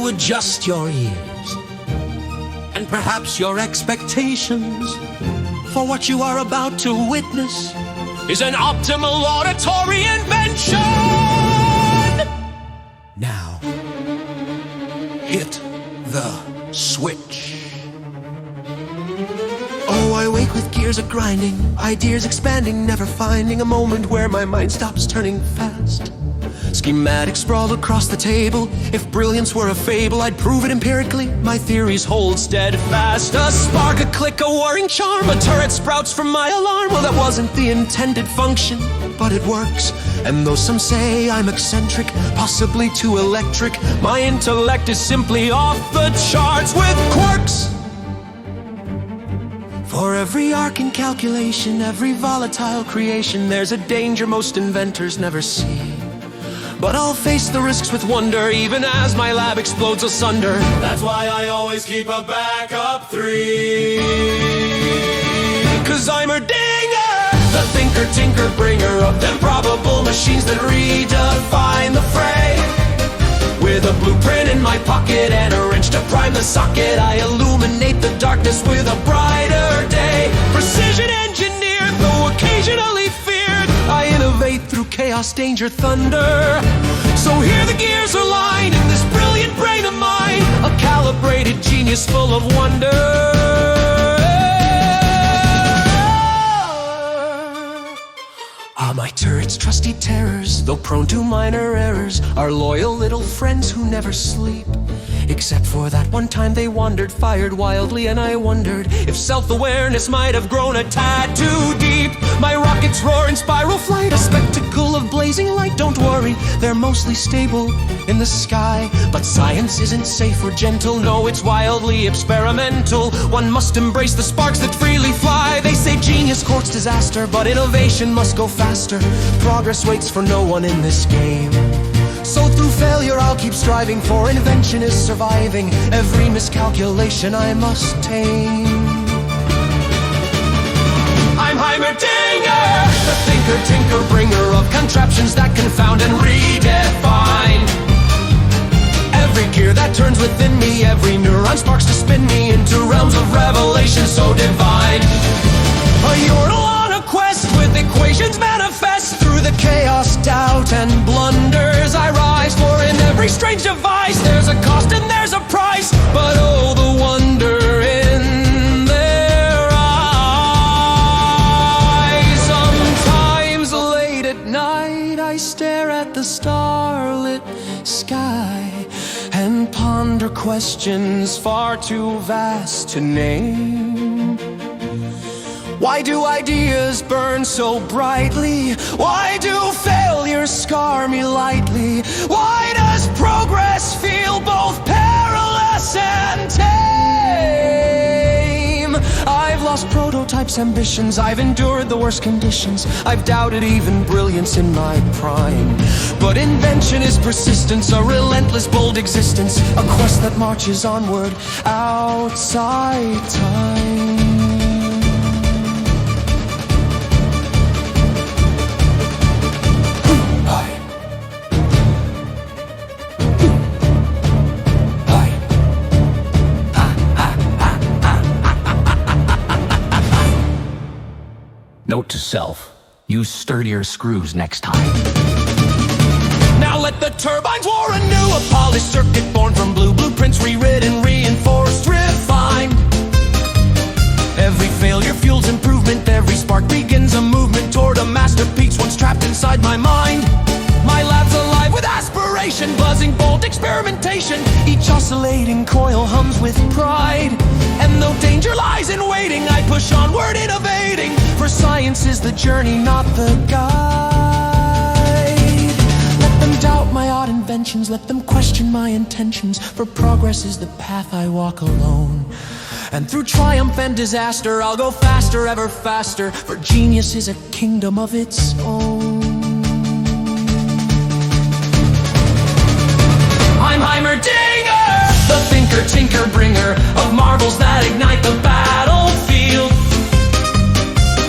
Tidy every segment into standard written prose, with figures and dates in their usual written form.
to adjust your ears and perhaps your expectations, for what you are about to witness is an optimal auditory invention. Now, hit the switch. Oh, I wake with gears a-grinding, ideas expanding, never finding a moment where my mind stops turning fast. Schematics sprawl across the table. If brilliance were a fable, I'd prove it empirically. My theories hold steadfast. A spark, a click, a whirring charm, a turret sprouts from my alarm. Well, that wasn't the intended function, but it works. And though some say I'm eccentric, possibly too electric, my intellect is simply off the charts with quirks. For every arc in calculation, every volatile creation, there's a danger most inventors never see. But I'll face the risks with wonder, even as my lab explodes asunder. That's why I always keep a backup 3. 'Cause Heimerdinger, the thinker, tinker, bringer of them probable machines that redefine the fray. With a blueprint in my pocket and a wrench to prime the socket, I illuminate the darkness with a brighter day. Precision engineered, though occasionally feared, I innovate through chaos, danger, thunder. So here the gears are lined in this brilliant brain of mine, a calibrated genius full of wonder. My turrets, trusty terrors, though prone to minor errors, are loyal little friends who never sleep. Except for that one time they wandered, fired wildly, and I wondered if self-awareness might have grown a tad too deep. My rockets roar in spiral flight, a spectacle of blazing light. Don't worry, they're mostly stable in the sky. But science isn't safe or gentle, no, it's wildly experimental. One must embrace the sparks that freely fly. They say genius courts disaster, but innovation must go faster. Progress waits for no one in this game. So through failure I'll keep striving, for invention is surviving every miscalculation I must tame. I'm Heimerdinger, the thinker, tinker, bringer of contraptions that confound and redefine. Every gear that turns within me, every neuron sparks to spin me into realms of revelation so divine. A yordle on a quest with equations manifest through the chaos, doubt, and blunders I rise. For in every strange device there's a cost and there's a price, but oh, the wonder in their eyes. Sometimes late at night I stare at the starlit sky and ponder questions far too vast to name. Why do ideas burn so brightly? Why do failures scar me lightly? Why does progress feel both perilous and tame? I've lost prototypes, ambitions, I've endured the worst conditions, I've doubted even brilliance in my prime. But invention is persistence, a relentless, bold existence, a quest that marches onward outside time. Note to self, use sturdier screws next time. Now let the turbines roar anew, a polished circuit born from blue blueprints, rewritten, reinforced, refined. Every failure fuels improvement, every spark begins a movement toward a masterpiece once trapped inside my mind. My lab's alive with aspiration, buzzing bolt experimentation. Each oscillating coil hums with pride. And though danger lies in waiting, I push onward innovating. For science is the journey, not the guide. Let them doubt my odd inventions, let them question my intentions. For progress is the path I walk alone. And through triumph and disaster, I'll go faster, ever faster. For genius is a kingdom of its own. I'm Heimerdinger, the thinker, tinker, bringer of marvels that ignite the battlefield.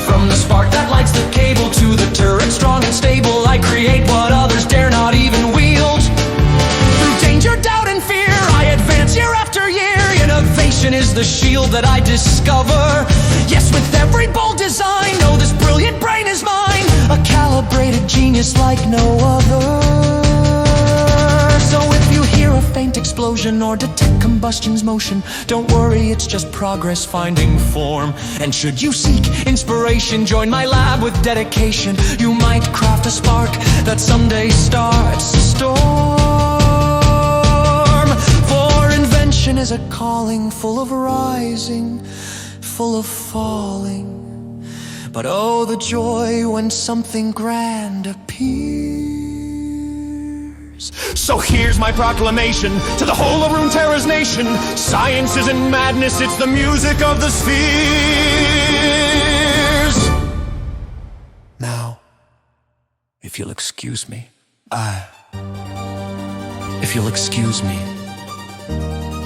From the spark that lights the cable to the turret strong and stable, I create what others dare not even wield. Through danger, doubt, and fear, I the shield that I discover. Yes, with every bold design, know this brilliant brain is mine, a calibrated genius like no other. So if you hear a faint explosion or detect combustion's motion, don't worry, it's just progress finding form. And should you seek inspiration, join my lab with dedication. You might craft a spark that someday starts a storm. For invention is a calling full of rising, full of falling. But oh, the joy when something grand appears. So here's my proclamation to the whole of Runeterra's nation. Science isn't madness, it's the music of the spheres. Now, if you'll excuse me, if you'll excuse me,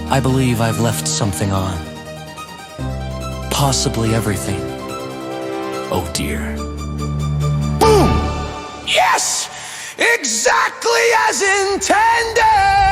I believe I've left something on. Possibly everything. Oh dear. Boom! Yes! Exactly as intended!